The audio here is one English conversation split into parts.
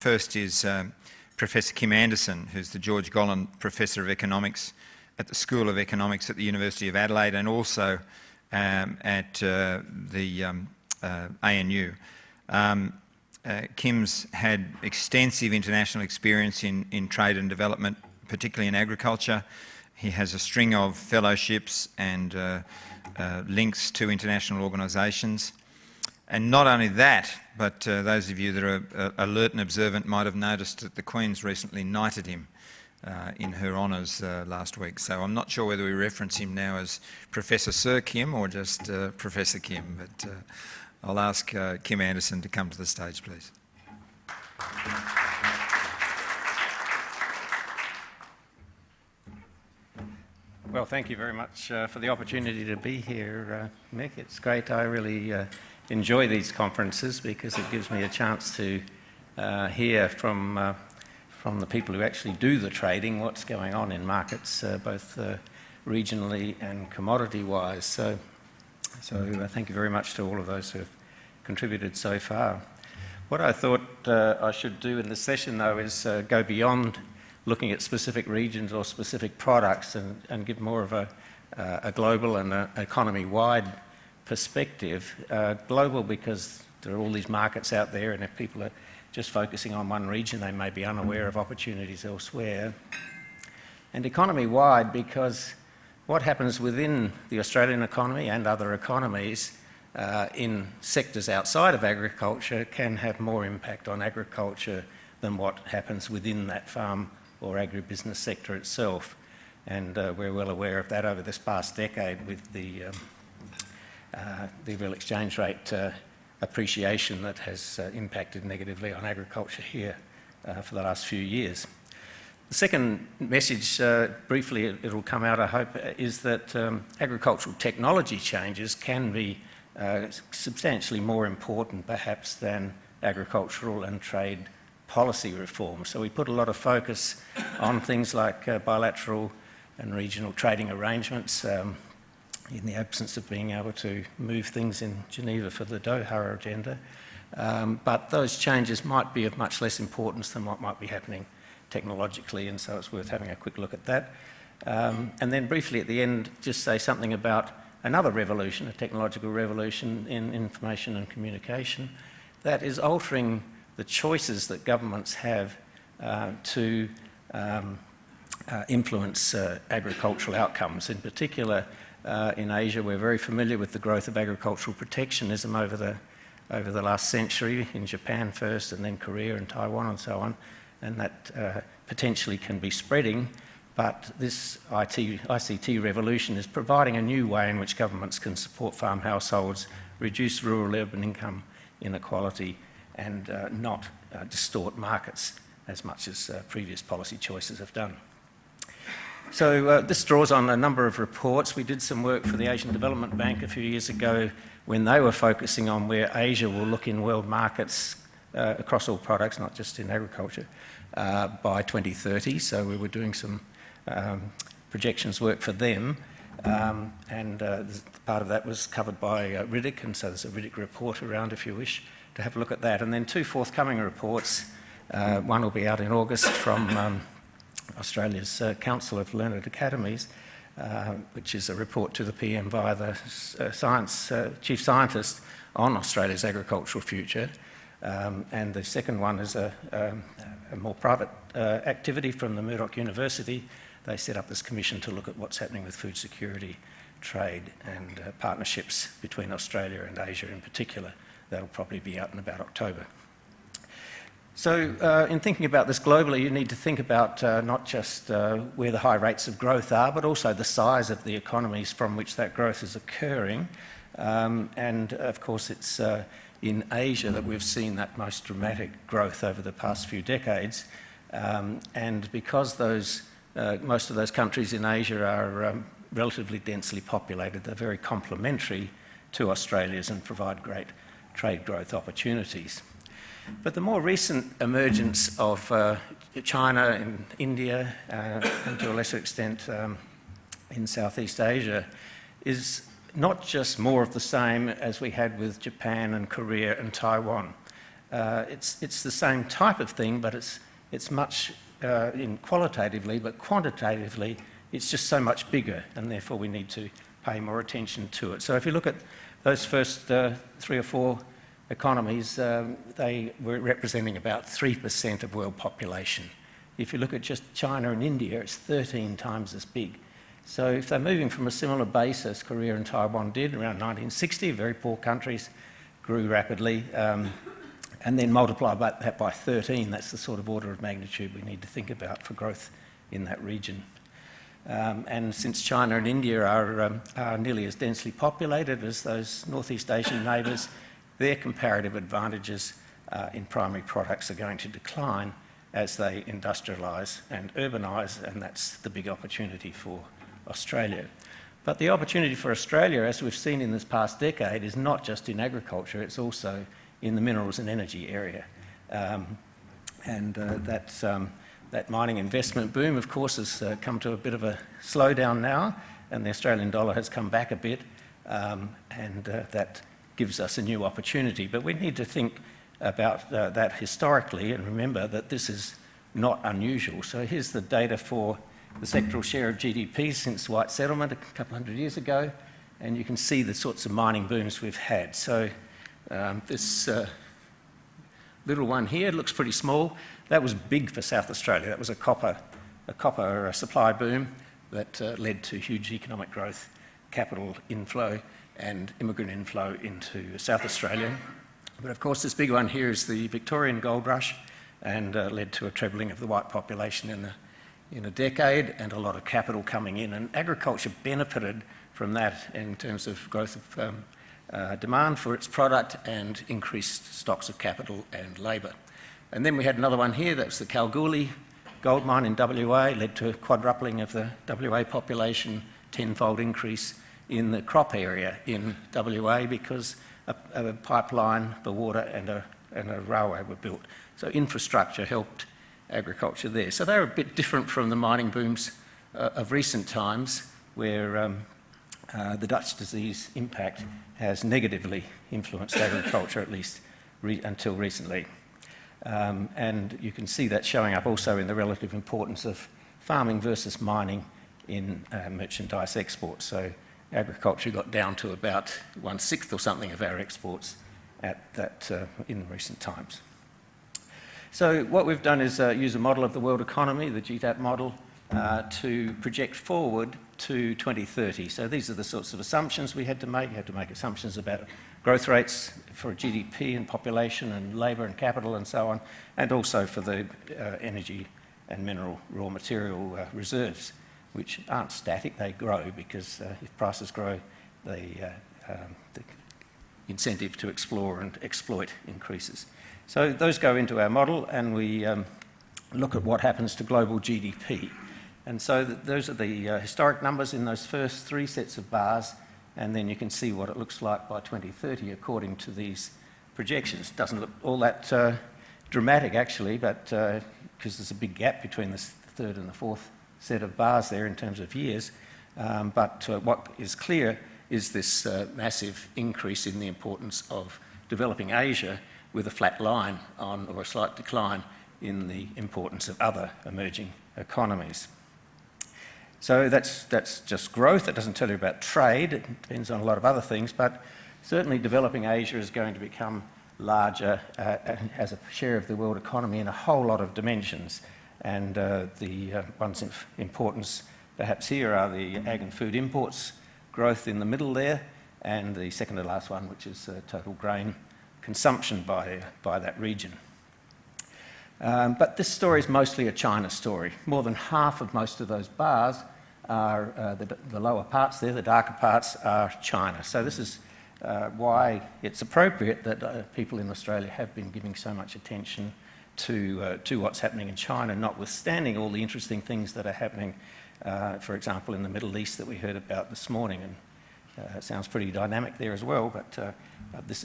First is Professor Kim Anderson, who's the George Gollan Professor of Economics at the School of Economics at the University of Adelaide and also at the ANU. Kim's had extensive international experience in trade and development, particularly in agriculture. He has a string of fellowships and links to international organisations. And not only that, but those of you that are alert and observant might have noticed that the Queen's recently knighted him in her honours last week. So I'm not sure whether we reference him now as Professor Sir Kim or just Professor Kim, but I'll ask Kim Anderson to come to the stage, please. Well, thank you very much for the opportunity to be here, Mick. It's great. I really enjoy these conferences because it gives me a chance to hear from the people who actually do the trading what's going on in markets, both regionally and commodity-wise. So thank you very much to all of those who have contributed so far. What I thought I should do in this session, though, is go beyond looking at specific regions or specific products and give more of a global and an economy-wide perspective. Global because there are all these markets out there, and if people are just focusing on one region, they may be unaware of opportunities elsewhere. And economy-wide because what happens within the Australian economy and other economies in sectors outside of agriculture can have more impact on agriculture than what happens within that farm or agribusiness sector itself. And we're well aware of that over this past decade with the real exchange rate appreciation that has impacted negatively on agriculture here for the last few years. The second message, briefly it'll come out I hope, is that agricultural technology changes can be substantially more important perhaps than agricultural and trade policy reform. So we put a lot of focus on things like bilateral and regional trading arrangements in the absence of being able to move things in Geneva for the Doha agenda. But those changes might be of much less importance than what might be happening technologically, and so it's worth having a quick look at that. And then briefly at the end, just say something about another revolution, a technological revolution in information and communication that is altering the choices that governments have to influence agricultural outcomes. In particular, in Asia, we're very familiar with the growth of agricultural protectionism over the last century, in Japan first, and then Korea and Taiwan and so on, and that potentially can be spreading. But this ICT revolution is providing a new way in which governments can support farm households, reduce rural-urban income inequality, and not distort markets as much as previous policy choices have done. So this draws on a number of reports. We did some work for the Asian Development Bank a few years ago when they were focusing on where Asia will look in world markets across all products, not just in agriculture, by 2030. So we were doing some projections work for them, and part of that was covered by RIDIC, and so there's a RIDIC report around if you wish to have a look at that. And then two forthcoming reports. One will be out in August from Australia's Council of Learned Academies, which is a report to the PM via the Chief Scientist on Australia's agricultural future. And the second one is a more private activity from the Murdoch University. They set up this commission to look at what's happening with food security, trade and partnerships between Australia and Asia in particular. That'll probably be out in about October. So in thinking about this globally, you need to think about not just where the high rates of growth are, but also the size of the economies from which that growth is occurring. And of course, it's in Asia that we've seen that most dramatic growth over the past few decades. And because most of those countries in Asia are relatively densely populated, they're very complementary to Australia's and provide great trade growth opportunities. But the more recent emergence of China and India, and to a lesser extent in Southeast Asia, is not just more of the same as we had with Japan and Korea and Taiwan. It's the same type of thing, but it's much qualitatively, but quantitatively, it's just so much bigger, and therefore we need to pay more attention to it. So if you look at those first 3 or 4 economies, they were representing about 3% of world population. If you look at just China and India, it's 13 times as big. So if they're moving from a similar base as Korea and Taiwan did around 1960, very poor countries, grew rapidly, and then multiply that by 13, that's the sort of order of magnitude we need to think about for growth in that region. And since China and India are nearly as densely populated as those Northeast Asian neighbours, their comparative advantages in primary products are going to decline as they industrialise and urbanise, and that's the big opportunity for Australia. But the opportunity for Australia, as we've seen in this past decade, is not just in agriculture, it's also in the minerals and energy area. That mining investment boom, of course, has come to a bit of a slowdown now, and the Australian dollar has come back a bit, and that gives us a new opportunity. But we need to think about that historically and remember that this is not unusual. So here's the data for the sectoral share of GDP since white settlement a couple hundred years ago, and you can see the sorts of mining booms we've had. So this little one here looks pretty small. That was big for South Australia. That was a copper supply boom that led to huge economic growth, capital inflow and immigrant inflow into South Australia. But of course this big one here is the Victorian gold rush, and led to a trebling of the white population in a decade, and a lot of capital coming in, and agriculture benefited from that in terms of growth of demand for its product and increased stocks of capital and labour. And then we had another one here, that's the Kalgoorlie gold mine in WA, led to a quadrupling of the WA population, 10-fold increase in the crop area in WA because a pipeline, the water and a railway were built. So infrastructure helped agriculture there. So they're a bit different from the mining booms of recent times, where the Dutch disease impact has negatively influenced agriculture, at least until recently. And you can see that showing up also in the relative importance of farming versus mining in merchandise exports. So agriculture got down to about 1/6 or something of our exports at that in recent times. So what we've done is use a model of the world economy, the GTAP model, to project forward to 2030. So these are the sorts of assumptions we had to make. We had to make assumptions about growth rates for GDP and population and labour and capital and so on, and also for the energy and mineral raw material reserves, which aren't static, they grow because if prices grow, the incentive to explore and exploit increases. So those go into our model, and we look at what happens to global GDP. And so those are the historic numbers in those first 3 sets of bars, and then you can see what it looks like by 2030 according to these projections. It doesn't look all that dramatic actually, but because there's a big gap between the third and the fourth set of bars there in terms of years. But what is clear is this massive increase in the importance of developing Asia, with a flat line on, or a slight decline in the importance of other emerging economies. So that's just growth. It doesn't tell you about trade. It depends on a lot of other things, but certainly developing Asia is going to become larger as a share of the world economy in a whole lot of dimensions. And the ones of importance perhaps here are the ag and food imports growth in the middle there, and the second to last one, which is total grain consumption by that region. But this story is mostly a China story. More than half of most of those bars are, the lower parts there, the darker parts, are China. So this is why it's appropriate that people in Australia have been giving so much attention to what's happening in China, notwithstanding all the interesting things that are happening, for example, in the Middle East that we heard about this morning. And it sounds pretty dynamic there as well, but this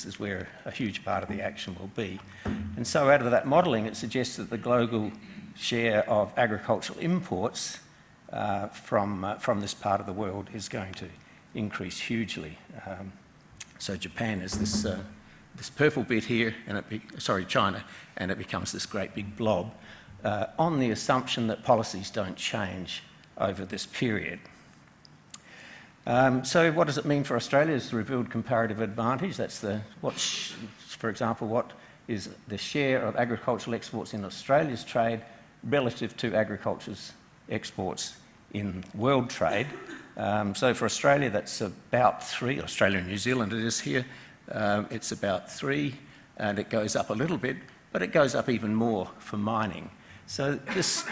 is where a huge part of the action will be. And so out of that modelling, it suggests that the global share of agricultural imports from this part of the world is going to increase hugely. So Japan is this this purple bit here, and China, and it becomes this great big blob, on the assumption that policies don't change over this period. So what does it mean for Australia's revealed comparative advantage? That's for example, what is the share of agricultural exports in Australia's trade relative to agriculture's exports in world trade. So for Australia, that's about 3, Australia and New Zealand it is here, it's about 3, and it goes up a little bit, but it goes up even more for mining. So this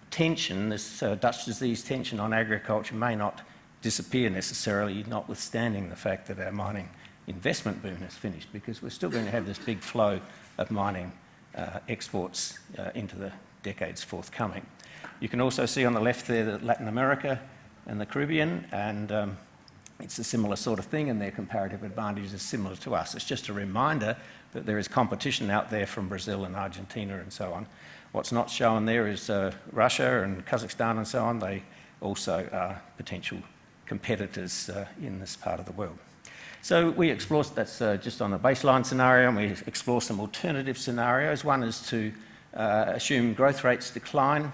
tension, this Dutch disease tension on agriculture may not disappear necessarily, notwithstanding the fact that our mining investment boom has finished, because we're still going to have this big flow of mining exports into the decades forthcoming. You can also see on the left there that Latin America and the Caribbean, and it's a similar sort of thing, and their comparative advantage is similar to us. It's just a reminder that there is competition out there from Brazil and Argentina and so on. What's not shown there is Russia and Kazakhstan and so on. They also are potential competitors in this part of the world. So we explore, that's just on a baseline scenario, and we explore some alternative scenarios. One is to assume growth rates decline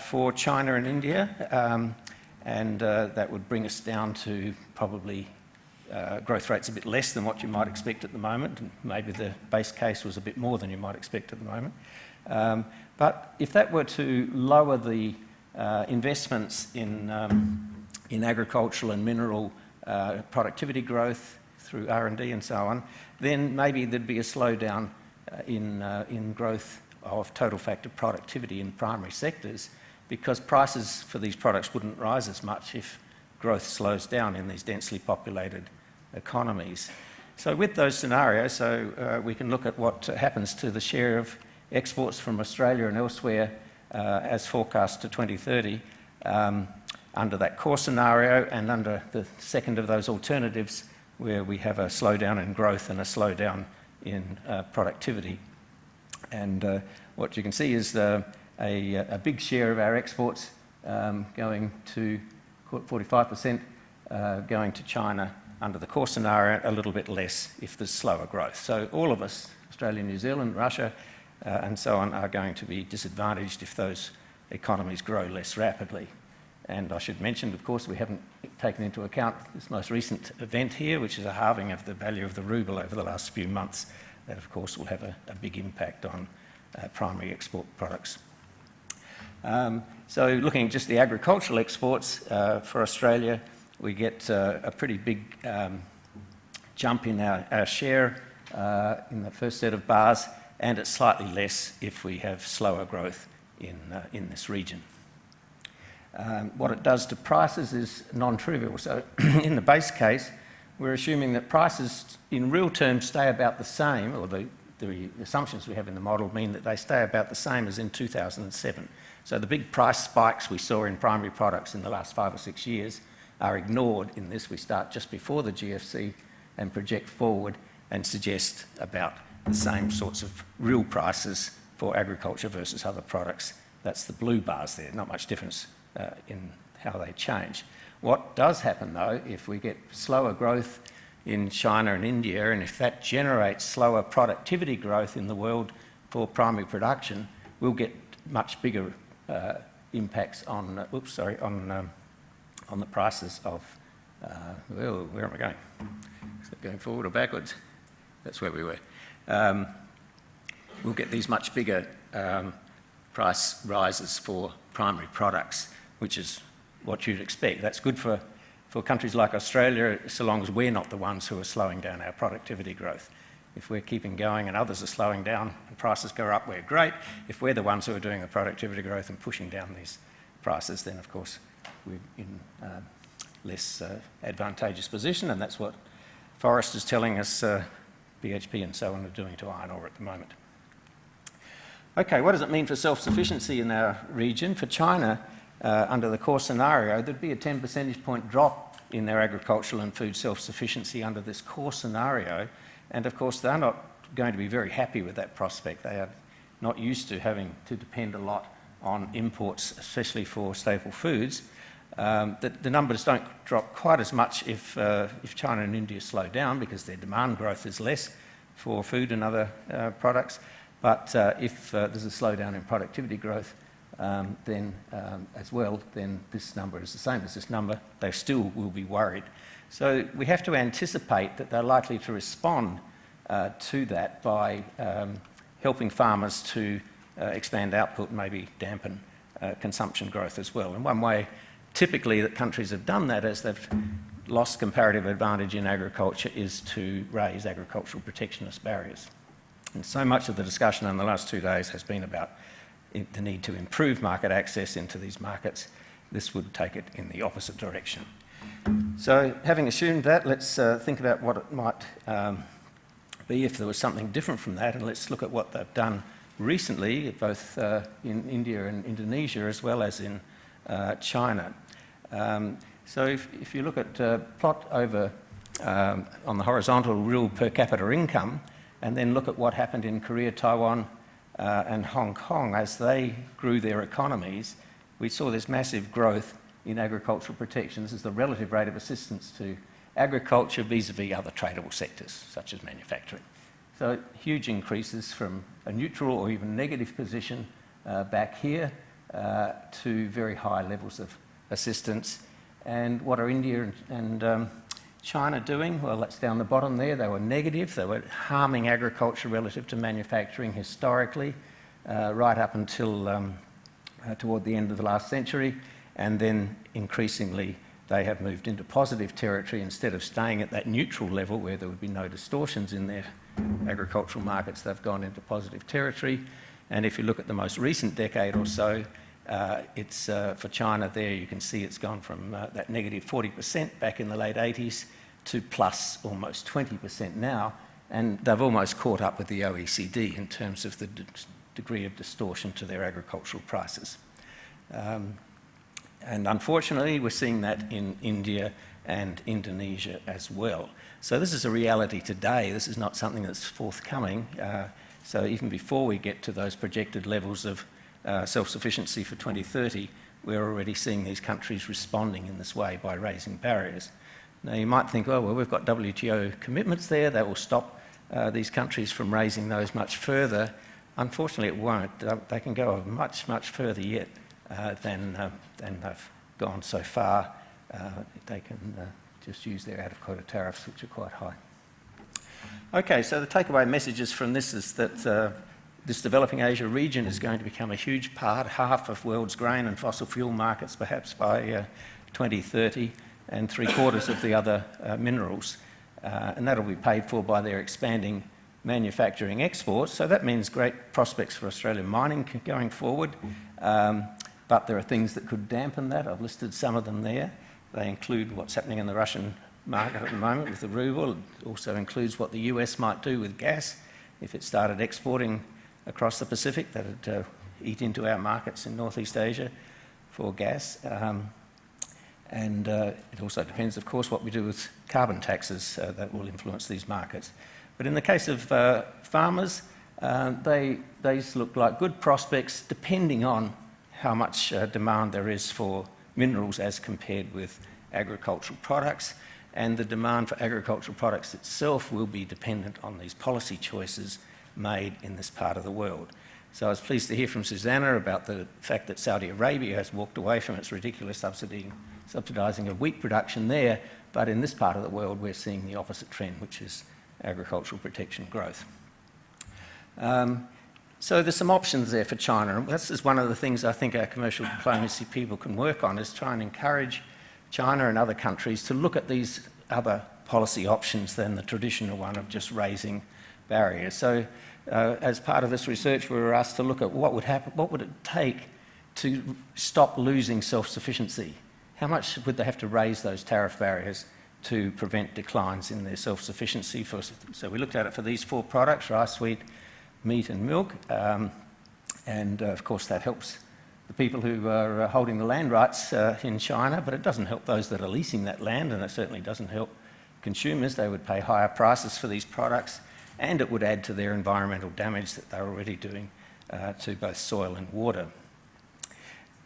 for China and India, and that would bring us down to probably growth rates a bit less than what you might expect at the moment, and maybe the base case was a bit more than you might expect at the moment. But if that were to lower the investments in agricultural and mineral productivity growth through R&D and so on, then maybe there'd be a slowdown in growth of total factor productivity in primary sectors, because prices for these products wouldn't rise as much if growth slows down in these densely populated economies. So with those scenarios, we can look at what happens to the share of exports from Australia and elsewhere as forecast to 2030 under that core scenario, and under the second of those alternatives where we have a slowdown in growth and a slowdown in productivity. And what you can see is a big share of our exports going to 45% going to China under the core scenario, a little bit less if there's slower growth. So all of us, Australia, New Zealand, Russia, and so on, are going to be disadvantaged if those economies grow less rapidly. And I should mention, of course, we haven't taken into account this most recent event here, which is a halving of the value of the ruble over the last few months. That, of course, will have a big impact on primary export products. So looking at just the agricultural exports for Australia, we get a pretty big jump in our share in the first set of bars, and it's slightly less if we have slower growth in this region. What it does to prices is non-trivial. So in the base case, we're assuming that prices in real terms stay about the same, or the assumptions we have in the model mean that they stay about the same as in 2007. So the big price spikes we saw in primary products in the last 5 or 6 years are ignored in this. We start just before the GFC and project forward and suggest about the same sorts of real prices for agriculture versus other products. That's the blue bars there, not much difference in how they change. What does happen though, if we get slower growth in China and India, and if that generates slower productivity growth in the world for primary production, we'll get much bigger impacts on the prices of, well, where am I going? Is it going forward or backwards? That's where we were. We'll get these much bigger price rises for primary products, which is what you'd expect. That's good for countries like Australia, so long as we're not the ones who are slowing down our productivity growth. If we're keeping going and others are slowing down and prices go up, we're great. If we're the ones who are doing the productivity growth and pushing down these prices, then of course we're in less advantageous position, and that's what Forrest is telling us BHP and so on are doing to iron ore at the moment. Okay, what does it mean for self-sufficiency in our region? For China, under the core scenario, there'd be a 10 percentage point drop in their agricultural and food self-sufficiency under this core scenario. And of course, they're not going to be very happy with that prospect. They are not used to having to depend a lot on imports, especially for staple foods. The numbers don't drop quite as much if China and India slow down, because their demand growth is less. for food and other products. But if there's a slowdown in productivity growth, then this number is the same as this number. They still will be worried. So we have to anticipate that they're likely to respond to that by helping farmers to expand output and maybe dampen consumption growth as well. And one way typically that countries have done that as they've lost comparative advantage in agriculture is to raise agricultural protectionist barriers. And so much of the discussion in the last 2 days has been about the need to improve market access into these markets. This would take it in the opposite direction. So having assumed that, let's think about what it might be if there was something different from that, and let's look at what they've done recently, both in India and Indonesia as well as in China. So if you look at plot over on the horizontal real per capita income, and then look at what happened in Korea, Taiwan, and Hong Kong as they grew their economies, we saw this massive growth in agricultural protection. This is the relative rate of assistance to agriculture vis-a-vis other tradable sectors, such as manufacturing. So huge increases from a neutral or even negative position back here to very high levels of assistance. And what are India and China doing? Well, that's down the bottom there. They were negative. They were harming agriculture relative to manufacturing historically, right up until toward the end of the last century. And then increasingly, they have moved into positive territory instead of staying at that neutral level where there would be no distortions in their agricultural markets. They've gone into positive territory. And if you look at the most recent decade or so, it's for China there, you can see it's gone from that negative 40% back in the late 80s to plus almost 20% now. And they've almost caught up with the OECD in terms of the degree of distortion to their agricultural prices. And unfortunately, we're seeing that in India and Indonesia as well. So this is a reality today. This is not something that's forthcoming. So even before we get to those projected levels of self-sufficiency for 2030, we're already seeing these countries responding in this way by raising barriers. Now you might think, oh, well, we've got WTO commitments there that will stop these countries from raising those much further. Unfortunately, it won't. They can go much, much further yet than they've gone so far. They can just use their out-of-quota tariffs, which are quite high. Okay, so the takeaway messages from this is that this developing Asia region is going to become a huge part, half of world's grain and fossil fuel markets perhaps by 2030, and 3/4 of the other minerals. And that'll be paid for by their expanding manufacturing exports. So that means great prospects for Australian mining going forward. But there are things that could dampen that. I've listed some of them there. They include what's happening in the Russian market at the moment with the ruble. It also includes what the US might do with gas. If it started exporting across the Pacific, that would eat into our markets in Northeast Asia for gas. And it also depends, of course, what we do with carbon taxes that will influence these markets. But in the case of farmers, these look like good prospects depending on how much demand there is for minerals as compared with agricultural products. And the demand for agricultural products itself will be dependent on these policy choices made in this part of the world. So I was pleased to hear from Susanna about the fact that Saudi Arabia has walked away from its ridiculous subsidising of wheat production there, but in this part of the world we're seeing the opposite trend, which is agricultural protection growth. So there's some options there for China, and this is one of the things I think our commercial diplomacy people can work on, is try and encourage China and other countries to look at these other policy options than the traditional one of just raising barriers. So as part of this research, we were asked to look at what would happen, what would it take to stop losing self-sufficiency? How much would they have to raise those tariff barriers to prevent declines in their self-sufficiency? So we looked at it for these 4 products: rice, wheat, meat and milk. And of course that helps the people who are holding the land rights in China, but it doesn't help those that are leasing that land, and it certainly doesn't help consumers. They would pay higher prices for these products, and it would add to their environmental damage that they're already doing to both soil and water.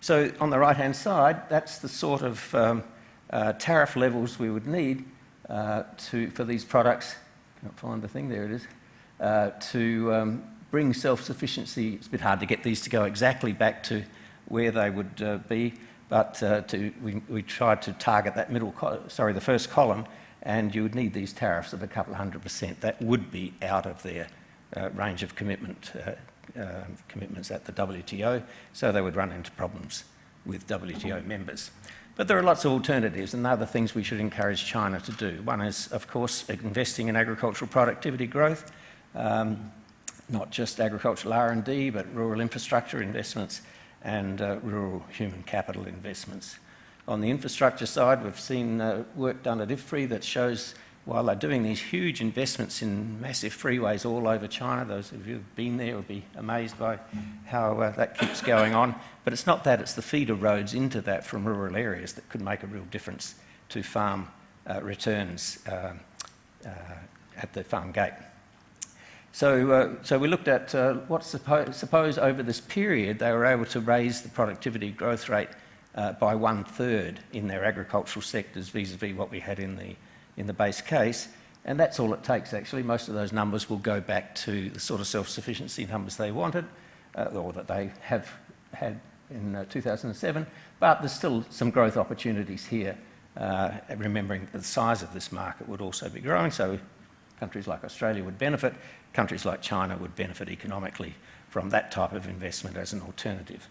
So on the right-hand side, that's the sort of tariff levels we would need for these products. Can't find the thing, there it is. to bring self-sufficiency. It's a bit hard to get these to go exactly back to where they would be, but we tried to target that the first column, and you would need these tariffs of a couple of 100%. That would be out of their range of commitments at the WTO, so they would run into problems with WTO members. But there are lots of alternatives, and other things we should encourage China to do. One is, of course, investing in agricultural productivity growth, not just agricultural R&D, but rural infrastructure investments and rural human capital investments. On the infrastructure side, we've seen work done at IFPRI that shows, while they're doing these huge investments in massive freeways all over China, those of you who've been there will be amazed by how that keeps going on. But it's not that, it's the feeder roads into that from rural areas that could make a real difference to farm returns at the farm gate. So we looked at suppose over this period they were able to raise the productivity growth rate by 1/3 in their agricultural sectors vis-a-vis what we had in the base case, and that's all it takes actually. Most of those numbers will go back to the sort of self-sufficiency numbers they wanted, or that they have had in 2007, but there's still some growth opportunities here, remembering that the size of this market would also be growing, so countries like Australia would benefit, countries like China would benefit economically from that type of investment as an alternative.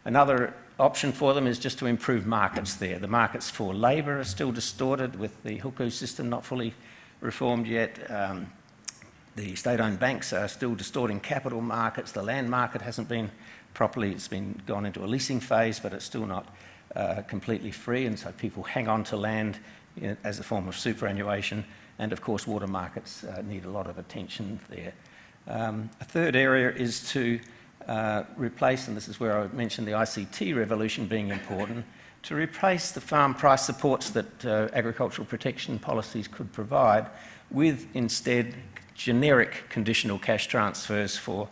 Another option for them is just to improve markets there. The markets for labour are still distorted with the hukou system not fully reformed yet. The state-owned banks are still distorting capital markets. The land market hasn't been properly, it's been gone into a leasing phase, but it's still not completely free, and so people hang on to land as a form of superannuation. And of course, water markets need a lot of attention there. A third area is to replace, and this is where I mentioned the ICT revolution being important, to replace the farm price supports that agricultural protection policies could provide with instead generic conditional cash transfers for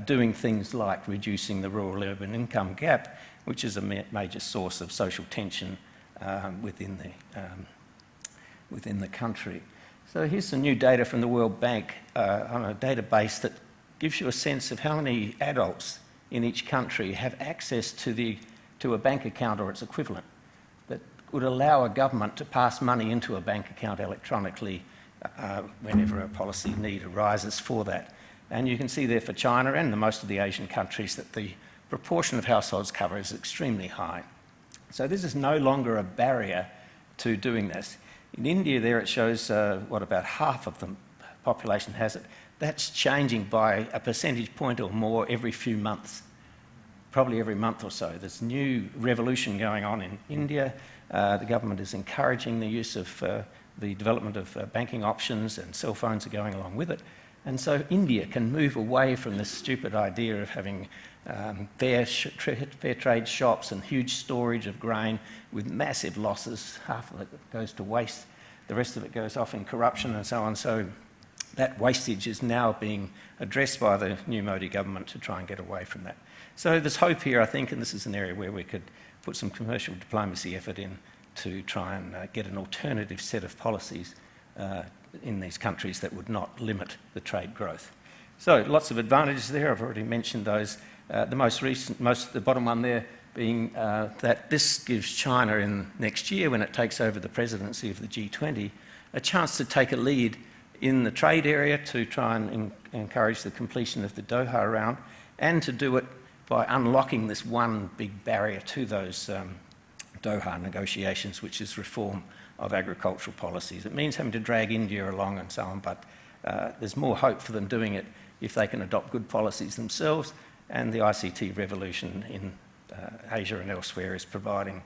doing things like reducing the rural-urban income gap, which is a major source of social tension within the country. So here's some new data from the World Bank on a database that gives you a sense of how many adults in each country have access to a bank account or its equivalent that would allow a government to pass money into a bank account electronically whenever a policy need arises for that. And you can see there for China and most of the Asian countries that the proportion of households covered is extremely high. So this is no longer a barrier to doing this. In India there it shows about half of the population has it. That's changing by a percentage point or more every few months, probably every month or so. There's new revolution going on in India. The government is encouraging the use of the development of banking options, and cell phones are going along with it. And so India can move away from this stupid idea of having fair trade shops and huge storage of grain with massive losses. Half of it goes to waste, the rest of it goes off in corruption and so on. So that wastage is now being addressed by the new Modi government to try and get away from that. So there's hope here, I think, and this is an area where we could put some commercial diplomacy effort in to try and get an alternative set of policies in these countries that would not limit the trade growth. So lots of advantages there. I've already mentioned those. The most recent, the bottom one there being that this gives China in next year, when it takes over the presidency of the G20, a chance to take a lead in the trade area to try and encourage the completion of the Doha round, and to do it by unlocking this one big barrier to those Doha negotiations, which is reform of agricultural policies. It means having to drag India along and so on, but there's more hope for them doing it if they can adopt good policies themselves, and the ICT revolution in Asia and elsewhere is providing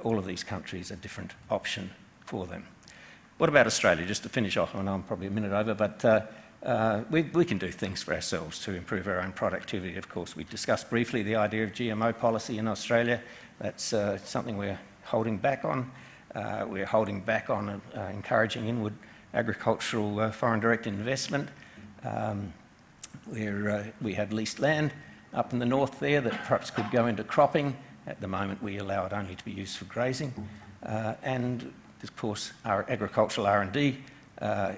all of these countries a different option for them. What about Australia? Just to finish off, I know I'm probably a minute over, but we can do things for ourselves to improve our own productivity. Of course, we discussed briefly the idea of GMO policy in Australia. That's something we're holding back on. We're holding back on encouraging inward agricultural foreign direct investment. We have leased land up in the north there that perhaps could go into cropping. At the moment, we allow it only to be used for grazing. And of course, our agricultural R&D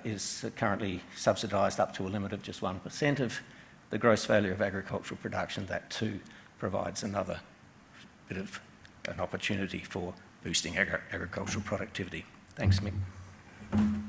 is currently subsidised up to a limit of just 1% of the gross value of agricultural production. That too provides another bit of an opportunity for boosting agricultural productivity. Thanks, Mick.